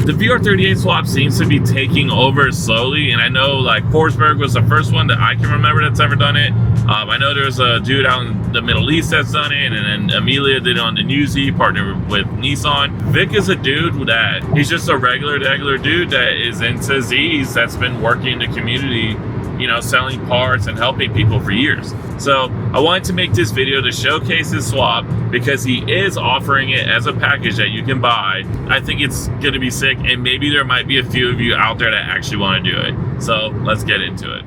The VR38 swap seems to be taking over slowly, and I know like Forsberg was the first one that I can remember that's ever done it. I know there's a dude out in the Middle East that's done it, and then Amelia did it on the New Z, partnered with Nissan. Vic is a dude that he's just a regular dude that is into Z's, that's been working in the community, you know, selling parts and helping people for years. So I wanted to make this video to showcase his swap because he is offering it as a package that you can buy. I think it's gonna be sick, and maybe there might be a few of you out there that actually want to do it. So let's get into it.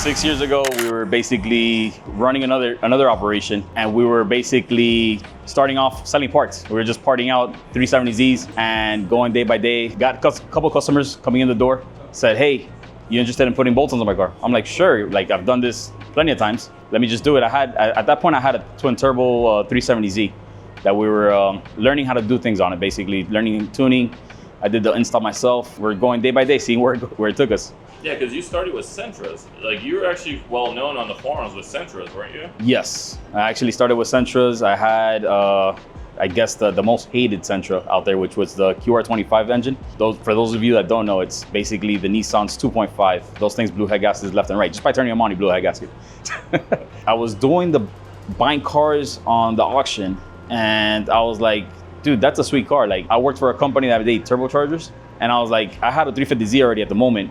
6 years ago, we were basically running another operation, and we were basically starting off selling parts. We were just parting out 370Zs and going day by day. Got a couple customers coming in the door, said, "Hey, you interested in putting bolt-ons on my car?" I'm like, "Sure, like I've done this plenty of times. Let me just do it." At that point, I had a twin turbo 370Z that we were learning how to do things on it, basically learning tuning. I did the install myself. We're going day by day, seeing where it took us. Yeah, because you started with Sentras. Like, you were actually well known on the forums with Sentras, weren't you? Yes, I actually started with Sentras. I had, I guess, the most hated Sentra out there, which was the QR25 engine. For those of you that don't know, it's basically the Nissan's 2.5. Those things blew head gaskets left and right. Just by turning them on, you blew a head gasket. I was buying cars on the auction, and I was like, dude, that's a sweet car. Like, I worked for a company that did turbochargers, and I was like, I had a 350Z already at the moment,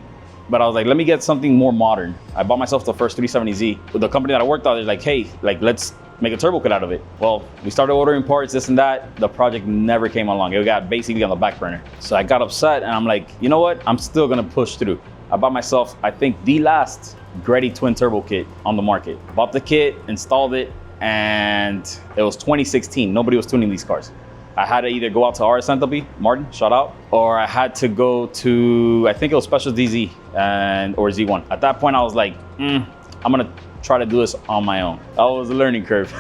but I was like, let me get something more modern. I bought myself the first 370Z. The company that I worked on, they're like, hey, like, let's make a turbo kit out of it. Well, we started ordering parts, this and that. The project never came along. It got basically on the back burner. So I got upset, and I'm like, you know what? I'm still gonna push through. I bought myself, I think, the last Greddy twin turbo kit on the market. Bought the kit, installed it, and it was 2016. Nobody was tuning these cars. I had to either go out to RS Enthalpy, Martin, shout out, or I had to go to, I think it was Special DZ or Z1. At that point, I was like, I'm gonna try to do this on my own. That was a learning curve.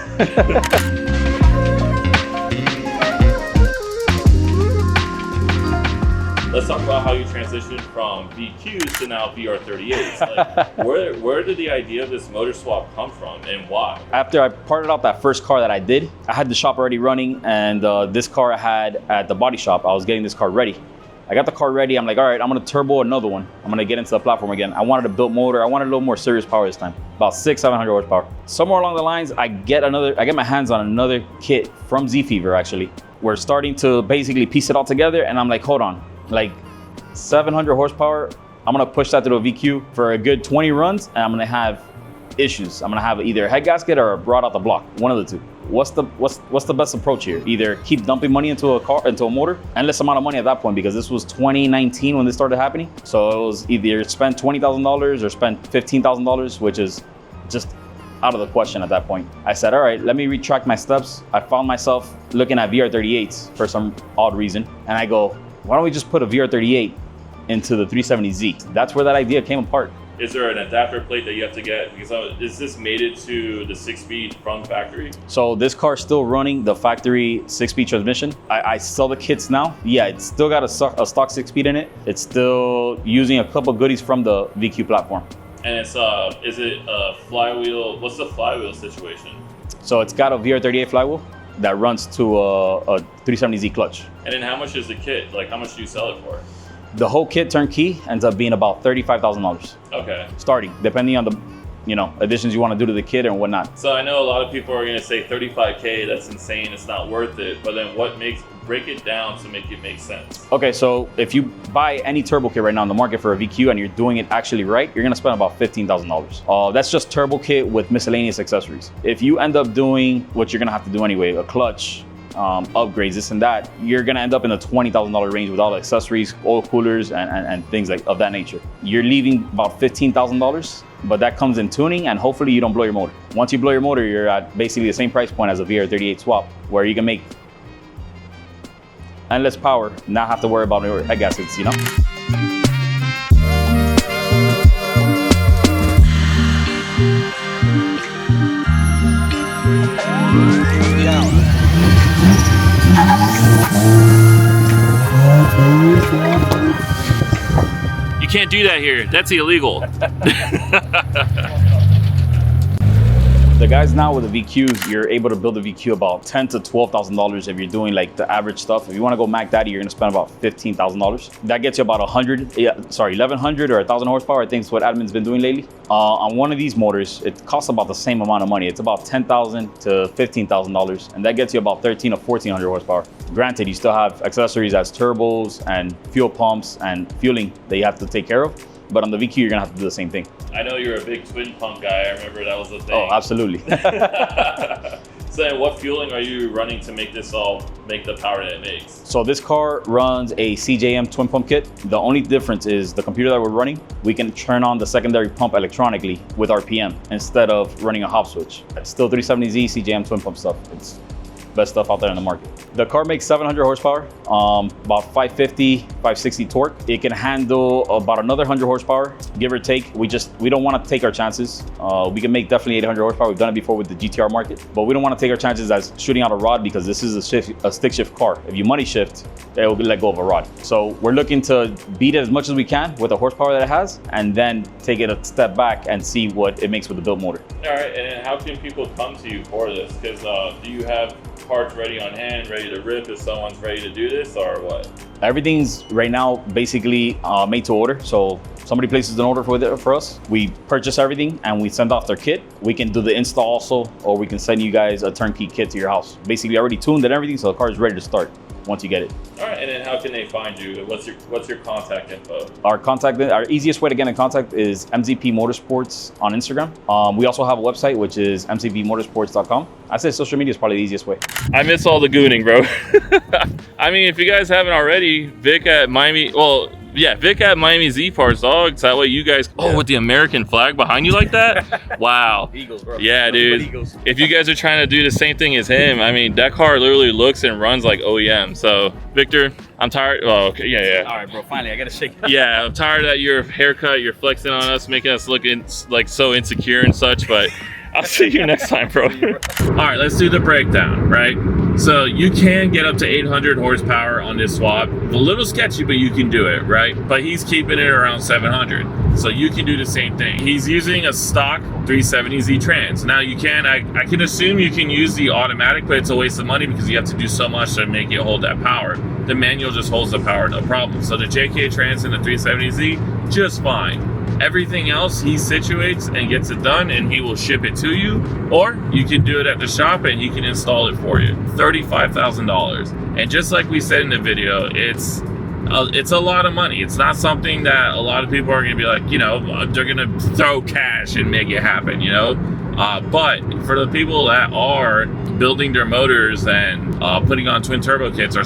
Let's talk about how you transitioned from VQs to now VR38s. Like, where did the idea of this motor swap come from, and why? After I parted out that first car that I did, I had the shop already running, and this car I had at the body shop. I was getting this car ready. I got the car ready. I'm like, all right, I'm gonna turbo another one. I'm gonna get into the platform again. I wanted a built motor. I wanted a little more serious power this time, about 600-700 horsepower. Somewhere along the lines, I get my hands on another kit from Z-Fever. Actually, we're starting to basically piece it all together, and I'm like, hold on. Like 700 horsepower, I'm gonna push that to a VQ for a good 20 runs, and I'm gonna have issues. I'm gonna have either a head gasket or a rod out the block, one of the two. What's the best approach here? Either keep dumping money into a motor, endless amount of money at that point, because this was 2019 when this started happening. So it was either spend $20,000 or spend $15,000, which is just out of the question at that point. I said, all right, let me retract my steps. I found myself looking at VR38s for some odd reason, and I go, why don't we just put a VR38 into the 370Z? That's where that idea came apart. Is there an adapter plate that you have to get? Because is this mated to the 6-speed from factory? So this car's still running the factory 6-speed transmission. I sell the kits now. Yeah, it's still got a stock 6-speed in it. It's still using a couple goodies from the VQ platform. And it's is it a flywheel? What's the flywheel situation? So it's got a VR38 flywheel that runs to a 370Z clutch. And then how much is the kit? Like, how much do you sell it for? The whole kit turnkey ends up being about $35,000. Okay. Starting, depending on the, additions you want to do to the kit and whatnot. So I know a lot of people are going to say 35K, that's insane, it's not worth it. But then break it down to make it make sense. Okay, so if you buy any turbo kit right now in the market for a VQ and you're doing it actually right, you're gonna spend about $15,000. That's just turbo kit with miscellaneous accessories. If you end up doing what you're gonna have to do anyway, a clutch, upgrades, this and that, you're gonna end up in the $20,000 range with all the accessories, oil coolers, and things like of that nature. You're leaving about $15,000, but that comes in tuning, and hopefully you don't blow your motor. Once you blow your motor, you're at basically the same price point as a VR38 swap, where you can make endless power, not have to worry about your head gaskets, you know? You can't do that here. That's illegal. The guys now with the VQs, you're able to build a VQ about $10,000 to $12,000 if you're doing like the average stuff. If you want to go Mac Daddy, you're gonna spend about $15,000. That gets you about 1,100 or 1,000 horsepower. I think is what admin's been doing lately. On one of these motors, it costs about the same amount of money. It's about $10,000 to $15,000, and that gets you about 1,300 or 1,400 horsepower. Granted, you still have accessories as turbos and fuel pumps and fueling that you have to take care of. But on the VQ, you're gonna have to do the same thing. I know you're a big twin pump guy. I remember that was the thing. Oh, absolutely. So what fueling are you running to make this all make the power that it makes? So this car runs a CJM twin pump kit. The only difference is the computer that we're running, we can turn on the secondary pump electronically with RPM instead of running a hop switch. It's still 370Z CJM twin pump stuff. It's best stuff out there in the market. The car makes 700 horsepower, about 550, 560 torque. It can handle about another 100 horsepower, give or take. We don't want to take our chances. We can make definitely 800 horsepower. We've done it before with the GTR market, but we don't want to take our chances as shooting out a rod because this is a stick shift car. If you money shift, it will let go of a rod. So we're looking to beat it as much as we can with the horsepower that it has, and then take it a step back and see what it makes with the built motor. All right, and then how can people come to you for this? Because do you have parts ready on hand, ready to rip if someone's ready to do this, or what? Everything's right now basically made to order. So somebody places an order for us, we purchase everything and we send off their kit. We can do the install also, or we can send you guys a turnkey kit to your house. Basically already tuned and everything, so the car is ready to start once you get it. All right, and then how can they find you? What's your contact info? Our easiest way to get in contact is MZP Motorsports on Instagram. We also have a website, which is mzpmotorsports.com. I say social media is probably the easiest way. I miss all the gooning, bro. I mean, if you guys haven't already, Vic at Miami Z Parts, dog. So that way you guys, with the American flag behind you like that? Wow. Eagles, bro. Yeah, dude. Eagles. If you guys are trying to do the same thing as him, I mean, that car literally looks and runs like OEM. So, Victor, I'm tired. Oh, okay. Yeah. All right, bro. Finally, I got to shake. Yeah, I'm tired of your haircut. You're flexing on us, making us look like so insecure and such, but I'll see you next time, bro. All right, let's do the breakdown, right? So you can get up to 800 horsepower on this swap. A little sketchy, but you can do it, right? But he's keeping it around 700. So you can do the same thing. He's using a stock 370Z trans. Now you can, I can assume you can use the automatic, but it's a waste of money because you have to do so much to make it hold that power. The manual just holds the power, no problem. So the JK trans and the 370Z, just fine. Everything else he situates and gets it done, and he will ship it to you, or you can do it at the shop and he can install it for you. $35,000. And just like we said in the video, it's a lot of money. It's not something that a lot of people are going to be like, you know, they're going to throw cash and make it happen, you know. But for the people that are building their motors and putting on twin turbo kits or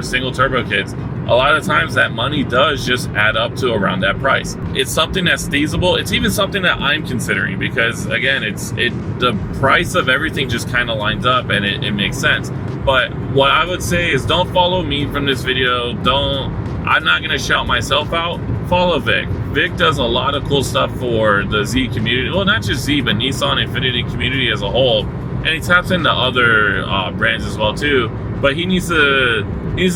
single turbo kits, a lot of times that money does just add up to around that price. It's something that's feasible. It's even something that I'm considering because, again, the price of everything just kind of lines up and it makes sense. But what I would say is don't follow me from this video. I'm not going to shout myself out. Follow Vic. Vic does a lot of cool stuff for the Z community. Well, not just Z, but Nissan Infiniti community as a whole. And he taps into other brands as well too. But he needs to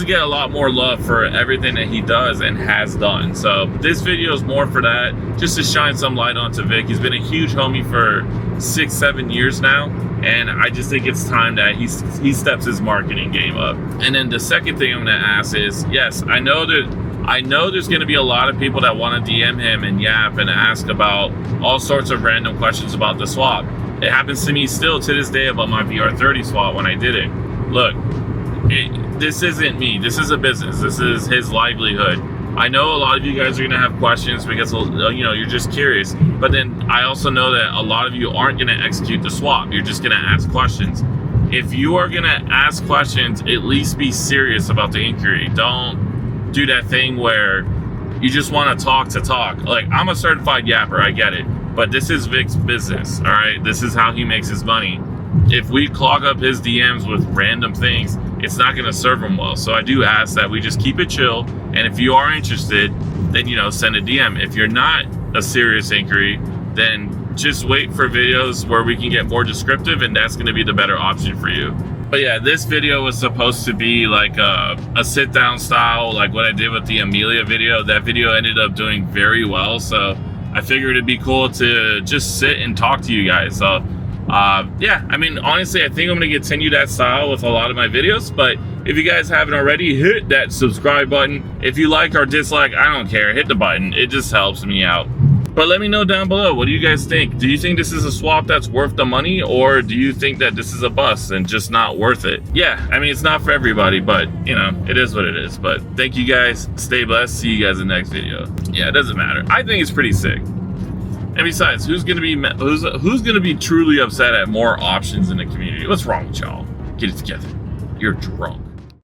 get a lot more love for everything that he does and has done. So this video is more for that, just to shine some light onto Vic. He's been a huge homie for 6-7 years now, and I just think it's time that he steps his marketing game up. And then the second thing I'm gonna ask is, yes, I know there's gonna be a lot of people that wanna DM him and yap and ask about all sorts of random questions about the swap. It happens to me still to this day about my VR30 swap when I did it. Look, this isn't me. This is a business. This is his livelihood. I know a lot of you guys are gonna have questions because, you know, you're just curious. But then I also know that a lot of you aren't gonna execute the swap. You're just gonna ask questions. if you are gonna ask questions, at least be serious about the inquiry. Don't do that thing where you just want to talk. Like, I'm a certified yapper, I get it, but this is Vic's business, all right? This is how he makes his money. If we clog up his DMs with random things, it's not going to serve him well. So I do ask that we just keep it chill, and if you are interested, then, you know, send a DM. If you're not a serious inquiry, then just wait for videos where we can get more descriptive, and that's going to be the better option for you. But yeah, this video was supposed to be like a sit down style, like what I did with the Amelia video. That video ended up doing very well, so I figured it'd be cool to just sit and talk to you guys. So yeah, I mean, honestly, I think I'm gonna continue that style with a lot of my videos. But if you guys haven't already, hit that subscribe button. If you like or dislike, I don't care, hit the button. It just helps me out. But let me know down below, what do you guys think? Do you think this is a swap that's worth the money, or do you think that this is a bust and just not worth it? Yeah, I mean, it's not for everybody, but you know, it is what it is. But thank you guys, stay blessed, see you guys in the next video. Yeah, it doesn't matter. I think it's pretty sick. And besides, who's gonna be truly upset at more options in the community? What's wrong with y'all? Get it together. You're drunk.